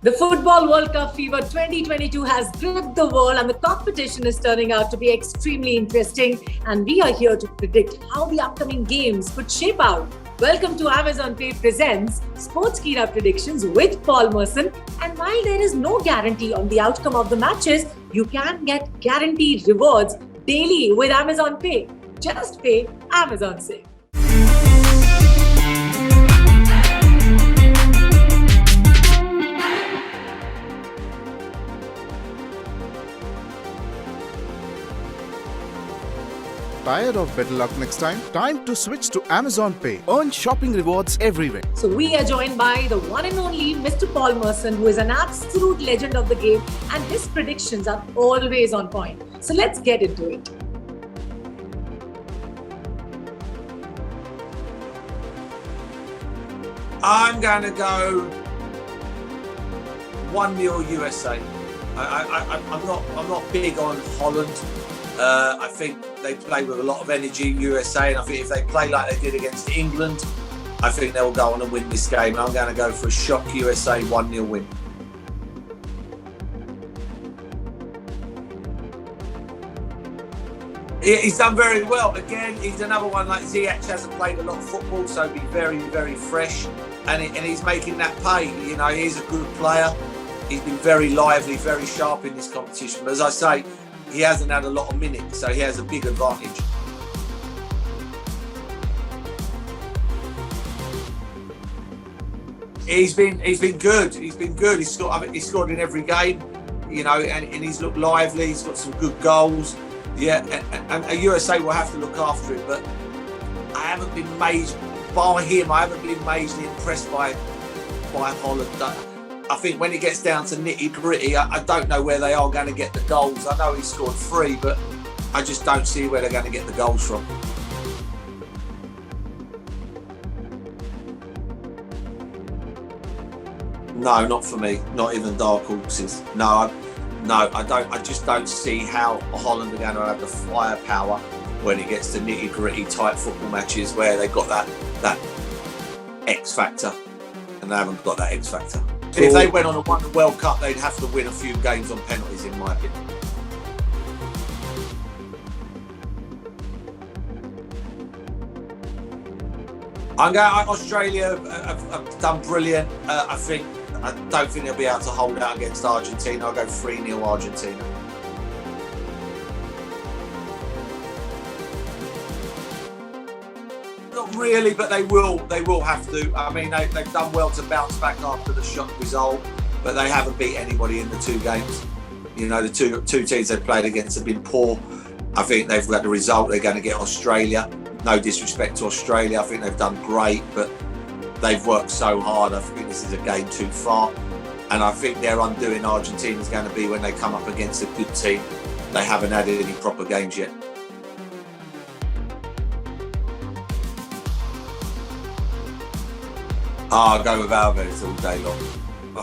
The Football World Cup fever 2022 has gripped the world and the competition is turning out to be extremely interesting, and we are here to predict how the upcoming games could shape out. Welcome to Amazon Pay presents Sportskeeda Predictions with Paul Merson, and while there is no guarantee on the outcome of the matches, you can get guaranteed rewards daily with Amazon Pay. Just pay, Amazon Save. Tired of better luck next time? Time to switch to Amazon Pay. Earn shopping rewards everywhere. So we are joined by the one and only Mr. Paul Merson, who is an absolute legend of the game, and his predictions are always on point. So let's get into it. I'm going to go 1-0 USA. I'm not big on Holland. I think they play with a lot of energy, USA, and I think if they play like they did against England, I think they'll go on and win this game. I'm going to go for a shock USA 1-0 win. He's done very well. Again, he's another one like Ziyech, hasn't played a lot of football, so be very, very fresh. And he's making that pay. You know, he's a good player. He's been very lively, very sharp in this competition. But as I say, he hasn't had a lot of minutes, so he has a big advantage. He's been good. He's been good. I think he's scored in every game, you know, and he's looked lively. He's got some good goals. Yeah, and USA will have to look after him, but I haven't been majorly impressed by Holland. I think when it gets down to nitty-gritty, I don't know where they are going to get the goals. I know he scored 3, but I just don't see where they're going to get the goals from. No, not for me. Not even dark horses. No, I don't. I just don't see how Holland are going to have the firepower when it gets to nitty-gritty type football matches where they've got that X factor, and they haven't got that X factor. If they went on and won the World Cup, they'd have to win a few games on penalties, in my opinion. I'm going. Australia have done brilliant. I don't think they'll be able to hold out against Argentina. I'll go 3-0 Argentina. Not really, but they will. They will have to. I mean, they've done well to bounce back after the shock result, but they haven't beat anybody in the 2 games. You know, the two teams they've played against have been poor. I think they've got the result. They're going to get Australia. No disrespect to Australia. I think they've done great, but they've worked so hard. I think this is a game too far. And I think their undoing Argentina is going to be when they come up against a good team. They haven't had any proper games yet. I'll go with Alves all day long. I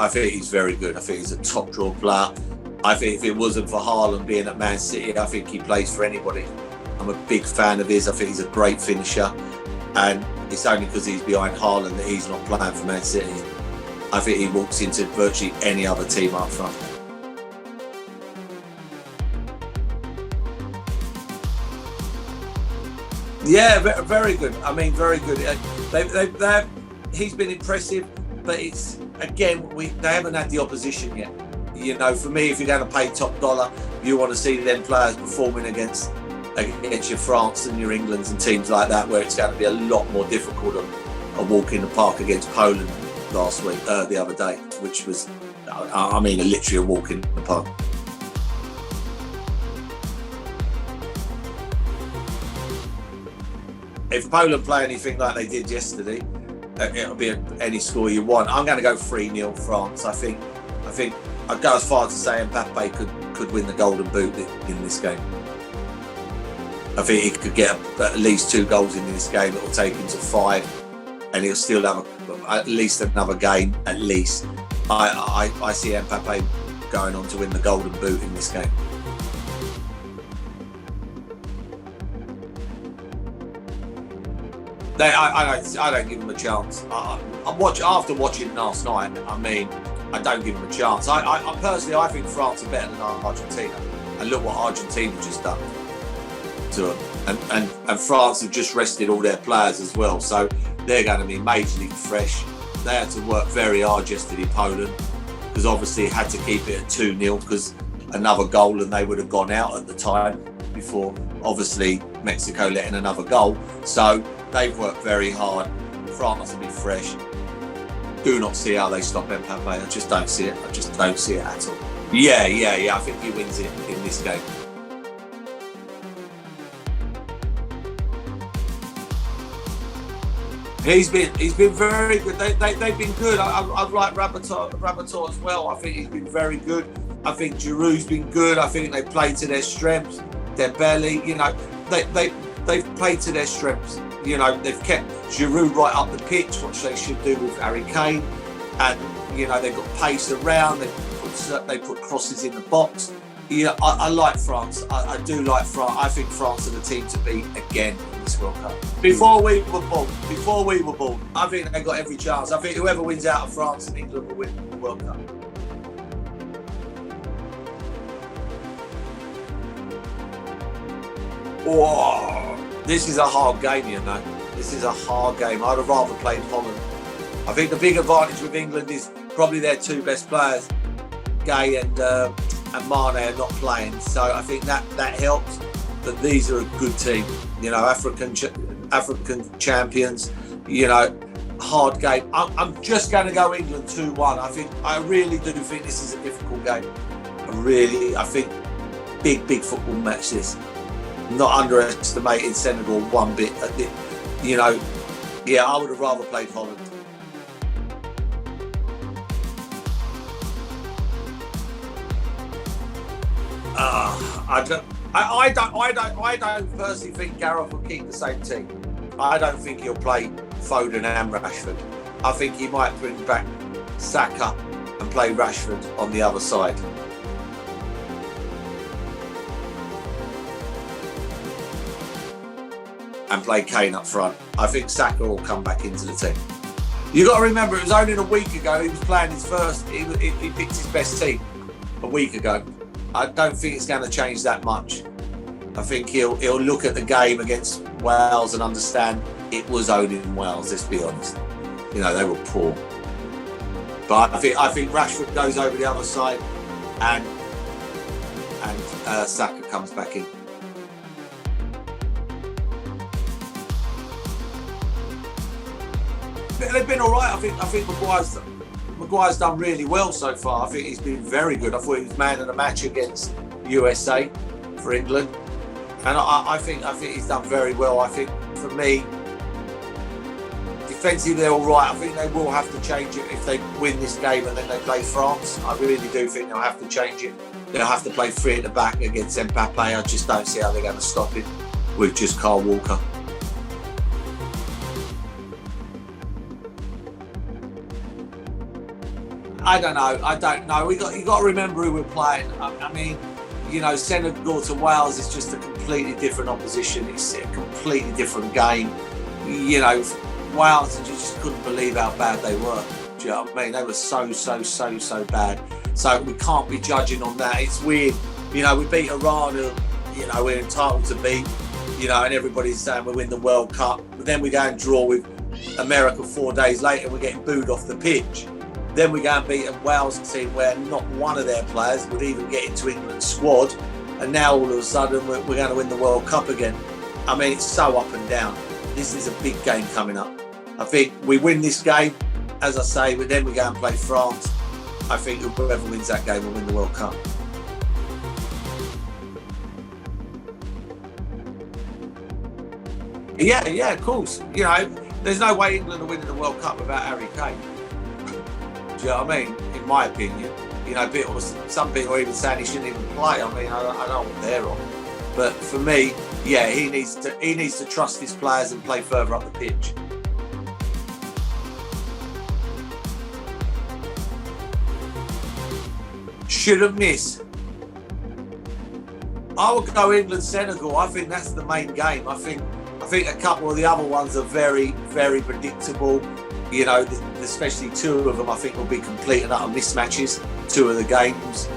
think he's very good. I think he's a top draw player. I think if it wasn't for Haaland being at Man City, I think he plays for anybody. I'm a big fan of his. I think he's a great finisher. And it's only because he's behind Haaland that he's not playing for Man City. I think he walks into virtually any other team up front. Yeah, very good. I mean, very good. He's been impressive, but it's again they haven't had the opposition yet. You know, for me, if you're going to pay top dollar, you want to see them players performing against your France and your Englands and teams like that, where it's going to be a lot more difficult than a walk in the park against Poland the other day, which was, I mean, literally a walk in the park. If Poland play anything like they did yesterday, it'll be any score you want. I'm going to go 3-0 France. I think I'd go as far as to say Mbappe could win the Golden Boot in this game. I think he could get at least 2 goals in this game. It will take him to 5, and he'll still have at least another game. At least, I see Mbappe going on to win the Golden Boot in this game. I don't give him a chance. After watching last night, I mean, I don't give them a chance. I personally, I think France are better than Argentina. And look what Argentina just done to them. And France have just rested all their players as well. So they're going to be majorly fresh. They had to work very hard yesterday in Poland, because obviously had to keep it at 2-0 because another goal and they would have gone out at the time before obviously Mexico letting another goal. So they've worked very hard. France will be fresh. Do not see how they stop Mbappe. I just don't see it. I just don't see it at all. Yeah. I think he wins it in this game. He's been very good. They've been good. I've liked Rabiot as well. I think he's been very good. I think Giroud's been good. I think they played to their strengths, their belly. You know, they've played to their strengths. You know, they've kept Giroud right up the pitch, which they should do with Harry Kane. And you know, they've got pace around. They put crosses in the box. Yeah, I like France. I do like France. I think France are the team to beat again in this World Cup. Before we were born, I think they got every chance. I think whoever wins out of France and England will win the World Cup. Oh, this is a hard game, you know. This is a hard game. I'd have rather played Holland. I think the big advantage with England is probably their two best players, Gay and Mane, are not playing. So I think that helps. But these are a good team. You know, African champions. You know, hard game. I'm just going to go England 2-1. I really do think this is a difficult game. I think big football match this. Not underestimating Senegal one bit. You know, yeah, I would have rather played Holland. I don't personally think Gareth will keep the same team. I don't think he'll play Foden and Rashford. I think he might bring back Saka and play Rashford on the other side. And play Kane up front. I think Saka will come back into the team. You got to remember, it was only a week ago he was playing his first. He picked his best team a week ago. I don't think it's going to change that much. I think he'll look at the game against Wales and understand it was only in Wales. Let's be honest. You know, they were poor. But I think Rashford goes over the other side, and Saka comes back in. They've been all right. I think Maguire's done really well so far. I think he's been very good. I thought he was man of the match against USA for England, and I think he's done very well. I think for me, defensively they're all right. I think they will have to change it if they win this game and then they play France. I really do think they'll have to change it. They'll have to play three at the back against Mbappe. I just don't see how they're going to stop it with just Kyle Walker. I don't know. You got to remember who we're playing. I mean, you know, Senegal to Wales is just a completely different opposition. It's a completely different game. You know, Wales, you just couldn't believe how bad they were. Do you know what I mean? They were so bad. So we can't be judging on that. It's weird. You know, we beat Iran, who, you know, we're entitled to beat. You know, and everybody's saying we win the World Cup. But then we go and draw with America 4 days later. We're getting booed off the pitch. Then we go and beat a Wales team where not one of their players would even get into England's squad. And now all of a sudden we're going to win the World Cup again. I mean, it's so up and down. This is a big game coming up. I think we win this game, as I say, but then we go and play France. I think whoever wins that game will win the World Cup. Yeah, of course. You know, there's no way England are winning the World Cup without Harry Kane. Do you know what I mean? In my opinion, you know, some people are even saying he shouldn't even play. I mean, I don't know what they're on, but for me, yeah, he needs to trust his players and play further up the pitch. Shouldn't miss. I would go England Senegal. I think that's the main game. I think a couple of the other ones are very predictable. You know, especially two of them, I think will be complete and utter mismatches. Two of the games.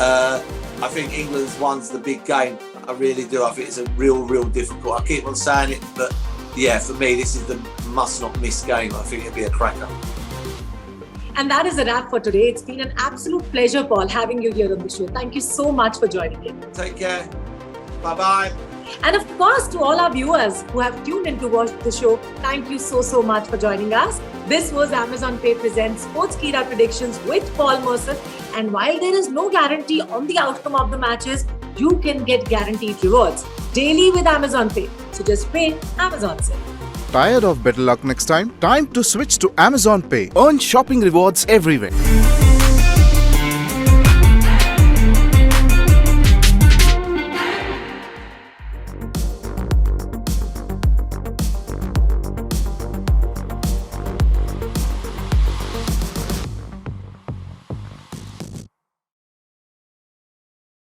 I think England's one's the big game. I really do. I think it's a real difficult. I keep on saying it, but yeah, for me, this is the must not miss game. I think it'll be a cracker. And that is a wrap for today. It's been an absolute pleasure, Paul, having you here on the show. Thank you so much for joining in. Take care. Bye-bye. And of course, to all our viewers who have tuned in to watch the show, thank you so much for joining us. This was Amazon Pay presents Sportskeeda Predictions with Paul Merson. And while there is no guarantee on the outcome of the matches, you can get guaranteed rewards daily with Amazon Pay. So just pay Amazon Pay. Tired of better luck next time? Time to switch to Amazon Pay. Earn shopping rewards everywhere.